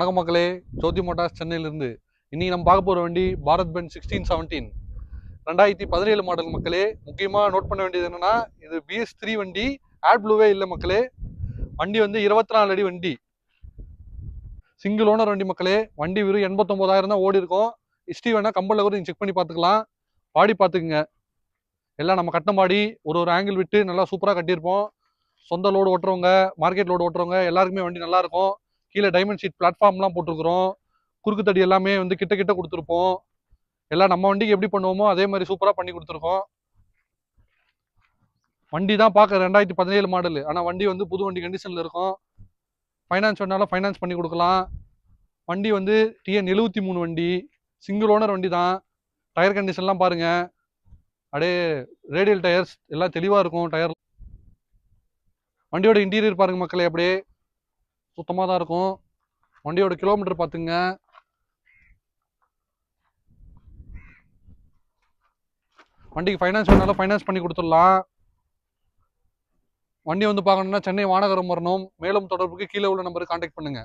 வணக்கம் மக்களே, ஜோதி மோட்டார்ஸ் சென்னையிலிருந்து. இன்னைக்கு நம்ம பார்க்க போகிற வண்டி பாரத் பென்ஸ் 1617 2017 மாடல் மக்களே. முக்கியமாக நோட் பண்ண வேண்டியது என்னன்னா, இது BS3 வண்டி, ஆட் ப்ளூவே இல்லை மக்களே. வண்டி வந்து 24 அடி வண்டி, சிங்கிள் ஓனர் வண்டி மக்களே. வண்டி வெறும் 89,000 தான் ஓடி இருக்கும். ஹிஸ்ட்ரி வேணா கம்பெனியில் கூட நீங்கள் செக் பண்ணி பார்த்துக்கலாம். பாடி பார்த்துக்குங்க, எல்லாம் நம்ம கட்டின பாடி, ஒரு ஆங்கிள் விட்டு நல்லா சூப்பராக கட்டியிருப்போம். சொந்த லோடு ஓட்டுறவங்க, மார்க்கெட் லோடு ஓட்டுறவங்க எல்லாருக்குமே வண்டி நல்லா இருக்கும். கீழே டைமண்ட் ஷீட் பிளாட்ஃபார்ம்லாம் போட்டிருக்கிறோம். குறுக்கு தடி எல்லாமே வந்து கிட்ட கிட்ட கொடுத்துருப்போம். எல்லாம் நம்ம வண்டிக்கு எப்படி பண்ணுவோமோ அதே மாதிரி சூப்பராக பண்ணி கொடுத்துருக்கோம். வண்டி தான் பார்க்க 2017 மாடல், ஆனால் வண்டி வந்து புது வண்டி கண்டிஷனில் இருக்கும். ஃபைனான்ஸ் வேணாலும் ஃபைனான்ஸ் பண்ணி கொடுக்கலாம். வண்டி வந்து TN 73 வண்டி, சிங்கிள் ஓனர் வண்டி தான். டயர் கண்டிஷன்லாம் பாருங்க, அப்படியே ரேடியல் டயர்ஸ் எல்லாம் தெளிவாக இருக்கும். டயர் வண்டியோட இன்டீரியர் பாருங்க மக்களே, அப்படியே சுத்தமாக தான் இருக்கும். வண்டியோட கிலோமீட்டர் பார்த்துங்க. வண்டிக்கு ஃபைனான்ஸ் வேணாலும் ஃபைனான்ஸ் பண்ணி கொடுத்துடலாம். வண்டி வந்து பார்க்கணும்னா சென்னை வானகரம் வரணும். மேலும் தொடர்புக்கு கீழே உள்ள நம்பருக்கு கான்டாக்ட் பண்ணுங்க.